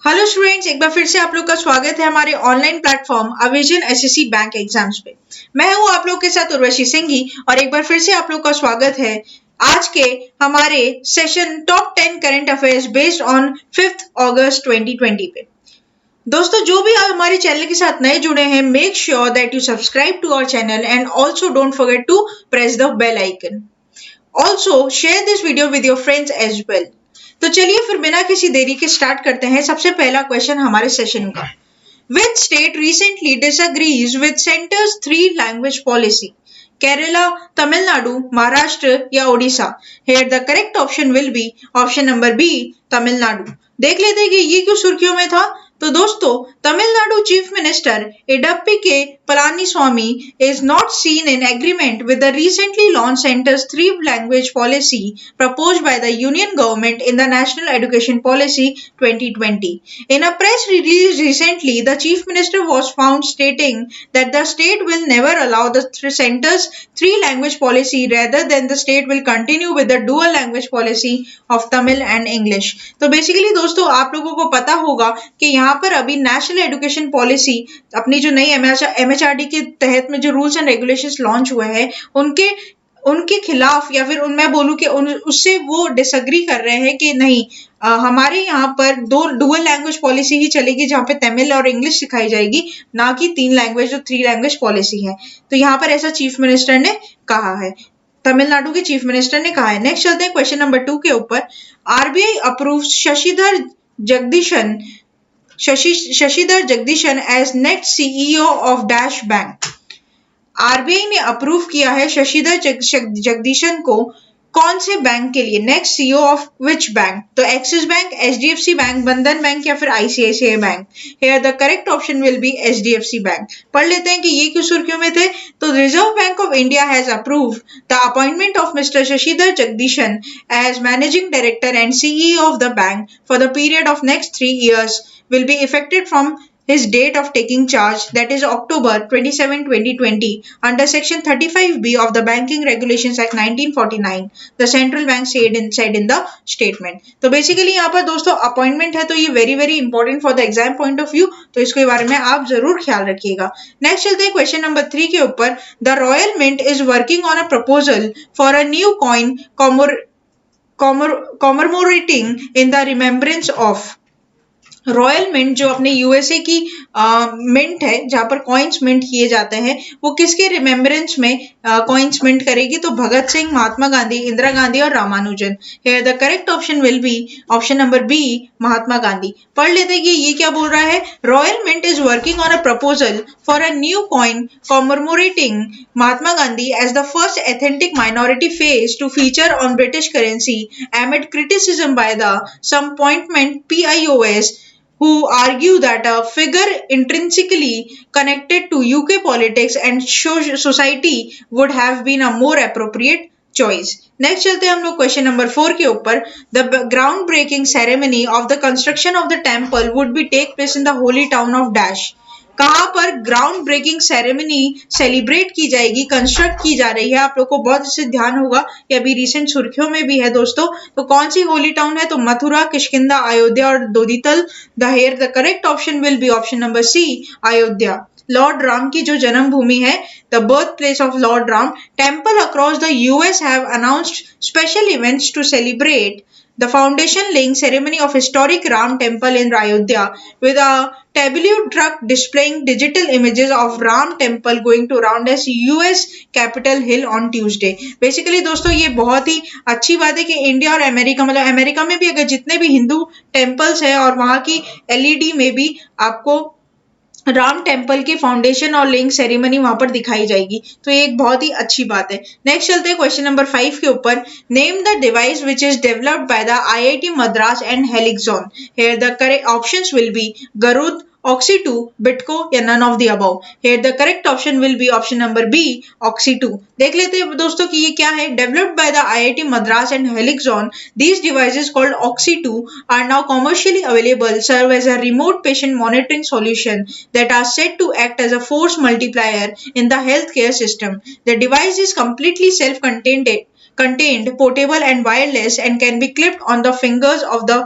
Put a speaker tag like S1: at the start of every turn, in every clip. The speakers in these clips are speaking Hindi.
S1: हेलो स्टूडेंट्स, एक बार फिर से आप लोग का स्वागत है हमारे ऑनलाइन प्लेटफॉर्म अविजन एसएससी बैंक एग्जाम्स पे। मैं हूं आप लोग के साथ उर्वशी सिंघी और एक बार फिर से आप लोग का स्वागत है आज के हमारे session top 10 current affairs based on 5 अगस्त 2020 पे। दोस्तों, जो भी आप हमारे चैनल के साथ नए जुड़े हैं, make sure that you subscribe to our channel and also don't forget to press the bell icon. Also share this video with your friends as well. तो चलिए फिर बिना किसी देरी के स्टार्ट करते हैं। सबसे पहला क्वेश्चन हमारे सेशन का, which state recently disagrees with centre's 3 language policy? Kerala, Tamil Nadu, Maharashtra या Odisha? Here the correct option will be option number B, Tamil Nadu. देख लेते हैं कि ये क्यों सुर्खियों में था। तो दोस्तों, तमिलनाडु चीफ मिनिस्टर एडप्पी के Palaniswami is not seen in agreement with the recently launched Centre's 3 language policy proposed by the Union government in the National Education Policy 2020. In a press release recently, the chief minister was found stating that the state will never allow the Centre's 3 language policy, rather than the state will continue with the dual language policy of Tamil and English. तो बेसिकली दोस्तों, आप लोगों को पता होगा कि यहाँ पर अभी नेशनल एजुकेशन पॉलिसी अपनी जो नई एमएचआरडी के तहत में जो रूल्स एंड रेगुलेशंस लॉन्च हुए हैं उनके खिलाफ, या फिर मैं बोलूं कि उससे वो डिसएग्री कर रहे हैं कि नहीं, हमारे यहाँ पर 2 डुअल लैंग्वेज पॉलिसी ही चलेगी, जहाँ पे तमिल और इंग्लिश सिखाई जाएगी, ना कि 3 लैंग्वेज जो 3 लैंग्वेज पॉलिसी है। तो यहाँ पर ऐसा चीफ मिनिस्टर ने कहा है, तमिलनाडु के चीफ मिनिस्टर ने कहा है। नेक्स्ट चलते हैं क्वेश्चन नंबर 2 के ऊपर। RBI approve Shashidhar Jagdishan as next CEO of dash bank. RBI ने अप्रूव किया है शशिधर जगदीशन को कौन से बैंक के लिए, next CEO of which bank? तो एक्सिस बैंक, एचडीएफसी बैंक, बंधन बैंक या फिर ICICI bank? Here the correct option will B HDFC bank. पढ़ लेते हैं कि ये क्यों सुर्खियों में थे। तो Reserve Bank of India has approve the appointment of mister Shashidhar Jagdishan as managing director and CEO of the bank for the period of next 3 years, will be effective from his date of taking charge, that is October 27, 2020, under Section 35B of the Banking Regulations Act 1949, the central bank said in the statement. तो बेसिकली यहाँ पर दोस्तों अपॉइंटमेंट है, तो ये very very important for the exam point of view, तो इसके बारे में आप जरूर ख्याल रखिएगा। नेक्स्ट चलते हैं क्वेश्चन नंबर 3 के ऊपर। The royal mint is working on a proposal for a new coin commemorating in the remembrance of। Royal mint जो अपने यूएसए की मिंट है, जहां पर कॉइन्स मिंट किए जाते हैं, वो किसके रिमेम्बरेंस में कॉइन्स मिंट करेगी? तो भगत सिंह, महात्मा गांधी, इंदिरा गांधी और Ramanujan. Here the correct option will be option number B, Mahatma Gandhi. पढ़ लेते हैं कि ये क्या बोल रहा है। Royal mint is working on a proposal for a new coin commemorating Mahatma Gandhi as the first authentic minority face to feature on British currency amid criticism by the some appointment PIOS, who argue that a figure intrinsically connected to UK politics and society would have been a more appropriate choice. Next चलते हैं हम लोग क्वेश्चन नंबर 4 के ऊपर। The ground breaking ceremony of the construction of the temple would be take place in the holy town of dash. कहां पर ग्राउंड ब्रेकिंग सेरेमनी सेलिब्रेट की जाएगी, कंस्ट्रक्ट की जा रही है? आप लोग को बहुत इससे ध्यान होगा कि अभी रिसेंट सुर्खियों में भी है दोस्तों। तो कौन सी होली टाउन है? तो मथुरा, किष्किंधा, अयोध्या और Dodital. Here the correct option will be option number C, Ayodhya. Lord Ram की जो जन्मभूमि है, the birth place of lord Ram. Temple across the US have announced special events to celebrate the foundation laying ceremony of historic Ram temple in Ayodhya, with a tableau truck displaying digital images of Ram temple going to round as US Capitol Hill on Tuesday. Basically दोस्तों, ये बहुत ही अच्छी बात है कि इंडिया और अमेरिका, मतलब अमेरिका में भी अगर जितने भी हिंदू टेम्पल्स है और वहां की एलईडी में भी आपको राम टेम्पल की फाउंडेशन और लेइंग सेरेमनी वहां पर दिखाई जाएगी, तो ये एक बहुत ही अच्छी बात है। नेक्स्ट चलते हैं क्वेश्चन नंबर 5 के ऊपर। Name the device which is developed by the IIT Madras and Helyxon. Here the correct options will be Garud, Oxy 2, Bitco या none of the above. Here the correct option will be option number B, Oxy 2. देख लेते हैं दोस्तों कि ये क्या है। Developed by the IIT Madras and Helixon, these devices called Oxy 2 are now commercially available, serve as a remote patient monitoring solution that are said to act as a force multiplier in the healthcare system. The device is completely self-contained, portable and wireless, and can be clipped on the fingers of the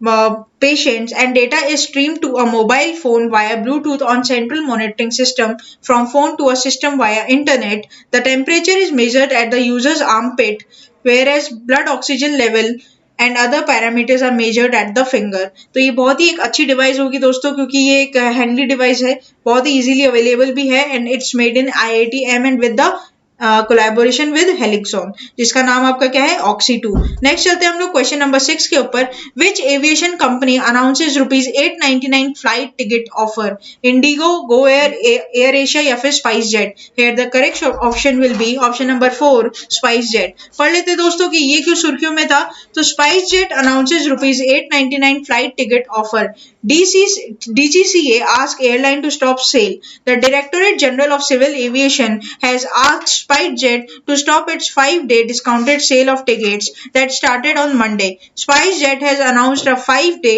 S1: patients, and data is streamed to a mobile phone via Bluetooth on central monitoring system from phone to a system via internet. The temperature is measured at the user's armpit, whereas blood oxygen level and other parameters are measured at the finger. तो ये बहुत ही एक अच्छी डिवाइस होगी दोस्तों, क्योंकि ये एक हैंडली डिवाइस है, बहुत ही इजीली अवेलेबल भी है, and it's made in IITM and with the collaboration with Helyxon, जिसका नाम आपका क्या है, ऑक्सी 2। नेक्स्ट चलते हैं हम लोग क्वेश्चन नंबर 6 के ऊपर। Which aviation company announces ₹899 flight ticket offer? IndiGo, GoAir, AirAsia या फिर SpiceJet? Here the correct option will be option number 4 SpiceJet. पढ़ लेते दोस्तों कि ये क्यों सुर्खियों में था। तो spice jet announces ₹899 flight ticket offer. DGCA asked airline to stop sale. The Directorate General of Civil Aviation has asked SpiceJet to stop its 5-day discounted sale of tickets that started on Monday. SpiceJet has announced a 5-day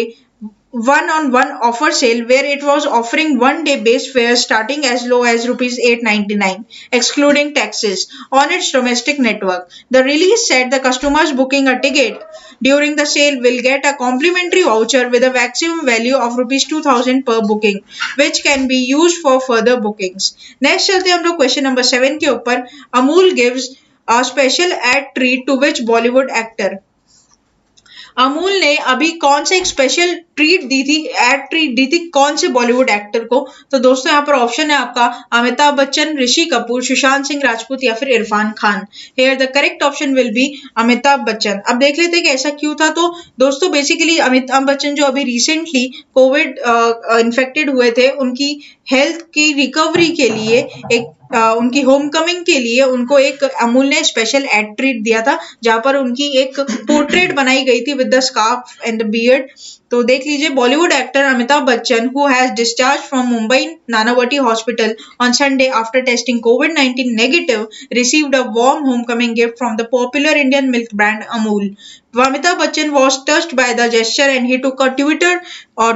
S1: one-on-one offer sale where it was offering one-day base fares starting as low as ₹899, excluding taxes, on its domestic network. The release said the customers booking a ticket during the sale will get a complimentary voucher with a maximum value of ₹2,000 per booking, which can be used for further bookings. Next चलते हैं हम लोग क्वेश्चन नंबर 7 के ऊपर। Amul gives a special ad treat to which Bollywood actor? Amul ने अभी कौन से एक स्पेशल ट्रीट दी थी, एड ट्रीट दी थी कौन से बॉलीवुड एक्टर को? तो दोस्तों यहाँ पर ऑप्शन है आपका अमिताभ बच्चन, ऋषि कपूर, सुशांत सिंह राजपूत या फिर Irfan Khan. Here the correct option will B Amitabh Bachchan. अब देख लेते हैं कि ऐसा क्यों था। तो दोस्तों बेसिकली अमिताभ बच्चन जो अभी रिसेंटली कोविड इन्फेक्टेड हुए थे, उनकी हेल्थ की रिकवरी के लिए एक उनकी होम कमिंग के लिए उनको एक अमूल ने स्पेशल एड ट्रीट दिया था, जहां पर उनकी एक पोर्ट्रेट बनाई गई थी with the scarf and the beard. तो देख लीजिए, Bollywood actor Amitabh Bachchan who has discharge from Mumbai Nanavati hospital on Sunday after testing COVID-19 negative received a warm Homecoming gift from the popular Indian milk brand Amul. Amitabh Bachchan was touched by the gesture and he took a Twitter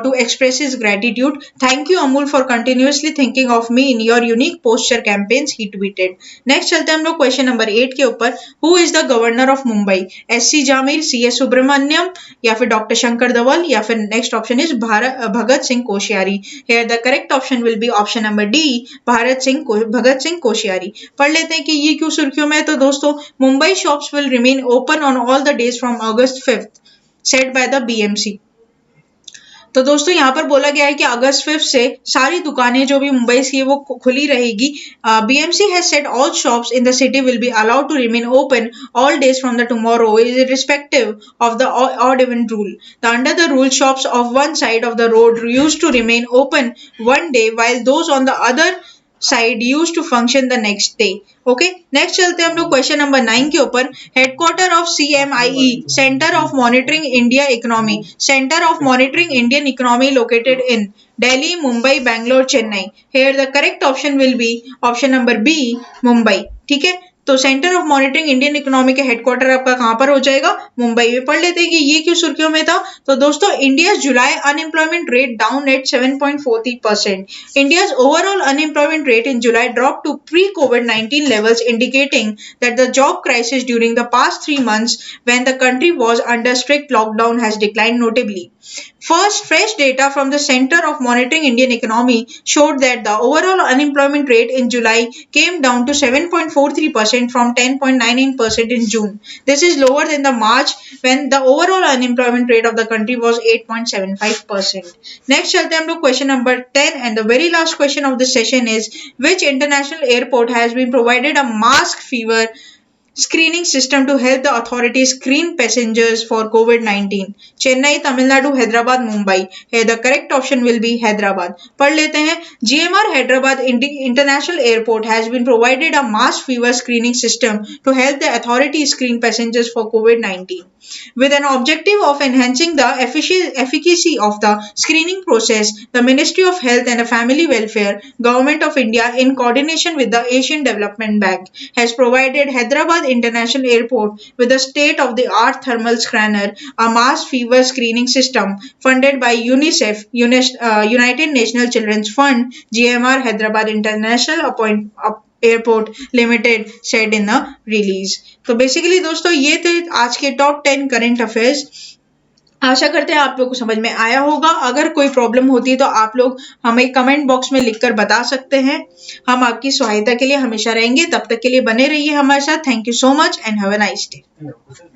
S1: to express his gratitude. Thank you Amul for continuously thinking of me in your unique posture campaigns, he tweeted. Next चलते हैं हम लोग क्वेश्चन नंबर 8 के ऊपर। Who is the governor of Mumbai? SC Jamir, CS Subramaniam या फिर डॉक्टर शंकर धवल या फिर next option is Bhagat Singh Koshyari. Here the correct option will be option number D Bhagat Singh Koshyari. पढ़ लेते हैं कि ये क्यों सुर्खियों में है। तो दोस्तों Mumbai shops will remain open on all the days from August 5th, said by the BMC. तो दोस्तों यहाँ पर बोला गया है कि अगस्त 5 से सारी दुकानें जो भी मुंबई की है वो खुली रहेगी। BMC has said all shops in the city will be allowed to remain open all days from the tomorrow, irrespective of the odd even rule. Under the rule, shops of one side of the road used to remain open one day, while those on the other side used to function the next day. Okay next चलते हैं हम लोग क्वेश्चन नंबर 9 के ऊपर। Headquarter of CMIE, centre of monitoring India economy, centre of monitoring Indian economy located in Delhi, Mumbai, Bangalore, Chennai. Here the correct option will be option number B Mumbai. ठीक है, तो centre of monitoring Indian economy का हेडक्वार्टर आपका कहां पर हो जाएगा? मुंबई में। पढ़ लेते हैं कि ये क्यों सुर्खियों में था। तो दोस्तों India July unemployment rate down at 7.43%. India's overall unemployment rate in July dropped to pre-COVID-19 levels, indicating that the job crisis during the past 3 months when the country was under strict lockdown has declined notably. First, fresh data from the Center of Monitoring Indian Economy showed that the overall unemployment rate in July came down to 7.43% from 10.99% in June. This is lower than the March when the overall unemployment rate of the country was 8.75%. Next चलते हैं हम लोग question number 10 and the very last question of this session is which international airport has been provided a mask fever screening system to help the authorities screen passengers for COVID-19? Chennai, Tamil Nadu, Hyderabad, Mumbai. Here the correct option will be Hyderabad. पढ़ लेते हैं। GMR Hyderabad International Airport has been provided a mass fever screening system to help the authorities screen passengers for COVID-19. With an objective of enhancing the efficacy of the screening process, the Ministry of Health and Family Welfare, Government of India, in coordination with the Asian Development Bank, has provided Hyderabad International Airport with a state-of-the-art thermal scanner, a mass fever screening system funded by UNICEF, United Nations Children's Fund, GMR Hyderabad International airport limited said in the release. तो बेसिकली दोस्तों ये थे आज के टॉप 10 करंट अफेयर्स। आशा करते हैं आप लोगों को समझ में आया होगा। अगर कोई प्रॉब्लम होती है तो आप लोग हमें कमेंट बॉक्स में लिखकर बता सकते हैं। हम आपकी सहायता के लिए हमेशा रहेंगे। तब तक के लिए बने रहिए हमारे साथ। Thank you so much and have a nice day.